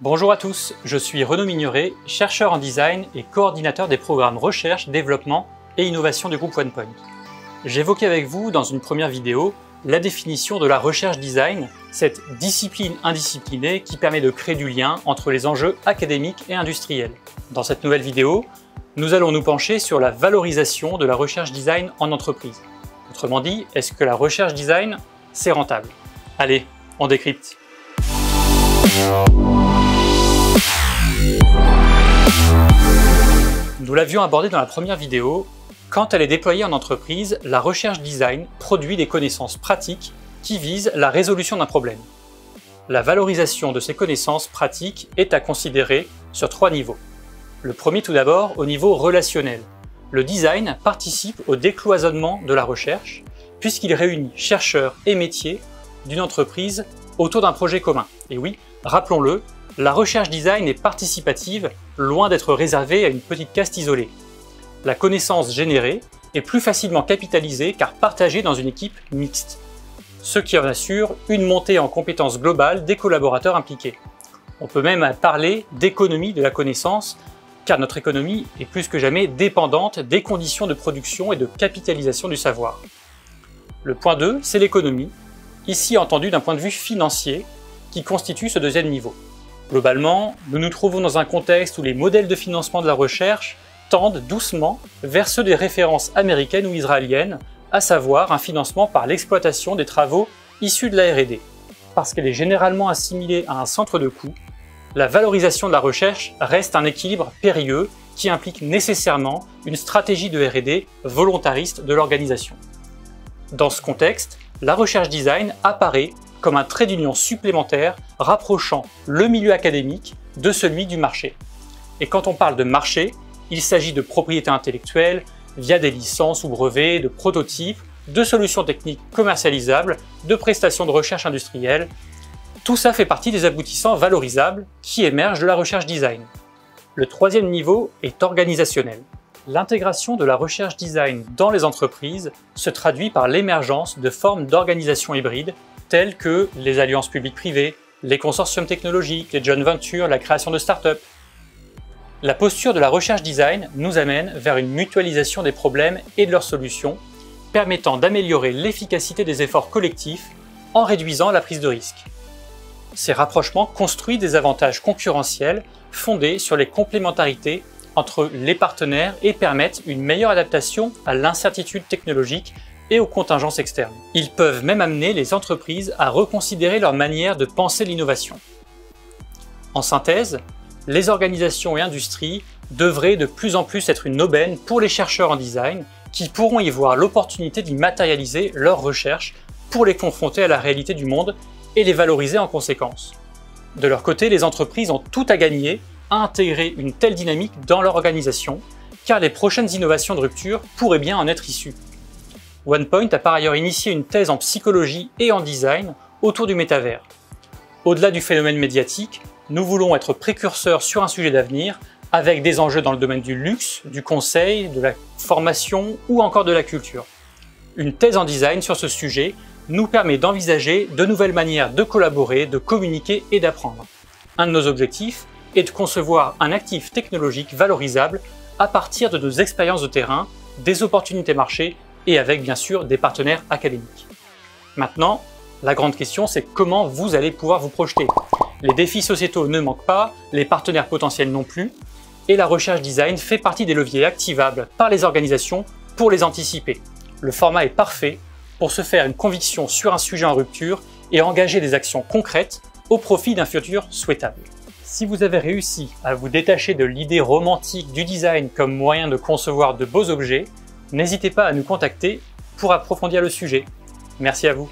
Bonjour à tous, je suis Renaud Migneret, chercheur en design et coordinateur des programmes recherche, développement et innovation du groupe OnePoint. J'évoquais avec vous dans une première vidéo la définition de la recherche design, cette discipline indisciplinée qui permet de créer du lien entre les enjeux académiques et industriels. Dans cette nouvelle vidéo, nous allons nous pencher sur la valorisation de la recherche design en entreprise. Autrement dit, est-ce que la recherche design, c'est rentable? Allez, on décrypte. Nous l'avions abordé dans la première vidéo, quand elle est déployée en entreprise, la recherche design produit des connaissances pratiques qui visent la résolution d'un problème. La valorisation de ces connaissances pratiques est à considérer sur 3 niveaux. Le premier tout d'abord au niveau relationnel. Le design participe au décloisonnement de la recherche puisqu'il réunit chercheurs et métiers d'une entreprise autour d'un projet commun. Et oui, rappelons-le, la recherche design est participative, loin d'être réservée à une petite caste isolée. La connaissance générée est plus facilement capitalisée car partagée dans une équipe mixte, ce qui en assure une montée en compétences globales des collaborateurs impliqués. On peut même parler d'économie de la connaissance, car notre économie est plus que jamais dépendante des conditions de production et de capitalisation du savoir. Le point 2, c'est l'économie, ici entendu d'un point de vue financier, qui constitue ce deuxième niveau. Globalement, nous nous trouvons dans un contexte où les modèles de financement de la recherche tendent doucement vers ceux des références américaines ou israéliennes, à savoir un financement par l'exploitation des travaux issus de la R&D. Parce qu'elle est généralement assimilée à un centre de coût, la valorisation de la recherche reste un équilibre périlleux qui implique nécessairement une stratégie de R&D volontariste de l'organisation. Dans ce contexte, la recherche design apparaît comme un trait d'union supplémentaire rapprochant le milieu académique de celui du marché. Et quand on parle de marché, il s'agit de propriété intellectuelle via des licences ou brevets, de prototypes, de solutions techniques commercialisables, de prestations de recherche industrielle. Tout ça fait partie des aboutissants valorisables qui émergent de la recherche design. Le troisième niveau est organisationnel. L'intégration de la recherche design dans les entreprises se traduit par l'émergence de formes d'organisation hybride telles que les alliances publiques-privées, les consortiums technologiques, les joint ventures, la création de start-up. La posture de la recherche design nous amène vers une mutualisation des problèmes et de leurs solutions, permettant d'améliorer l'efficacité des efforts collectifs en réduisant la prise de risque. Ces rapprochements construisent des avantages concurrentiels fondés sur les complémentarités entre les partenaires et permettent une meilleure adaptation à l'incertitude technologique et aux contingences externes. Ils peuvent même amener les entreprises à reconsidérer leur manière de penser l'innovation. En synthèse, les organisations et industries devraient de plus en plus être une aubaine pour les chercheurs en design qui pourront y voir l'opportunité d'y matérialiser leurs recherches pour les confronter à la réalité du monde et les valoriser en conséquence. De leur côté, les entreprises ont tout à gagner à intégrer une telle dynamique dans leur organisation, car les prochaines innovations de rupture pourraient bien en être issues. OnePoint a par ailleurs initié une thèse en psychologie et en design autour du métavers. Au-delà du phénomène médiatique, nous voulons être précurseurs sur un sujet d'avenir, avec des enjeux dans le domaine du luxe, du conseil, de la formation ou encore de la culture. Une thèse en design sur ce sujet nous permet d'envisager de nouvelles manières de collaborer, de communiquer et d'apprendre. Un de nos objectifs est de concevoir un actif technologique valorisable à partir de nos expériences de terrain, des opportunités marché et avec bien sûr des partenaires académiques. Maintenant, la grande question c'est comment vous allez pouvoir vous projeter. Les défis sociétaux ne manquent pas, les partenaires potentiels non plus, et la recherche design fait partie des leviers activables par les organisations pour les anticiper. Le format est parfait pour se faire une conviction sur un sujet en rupture et engager des actions concrètes au profit d'un futur souhaitable. Si vous avez réussi à vous détacher de l'idée romantique du design comme moyen de concevoir de beaux objets, n'hésitez pas à nous contacter pour approfondir le sujet. Merci à vous.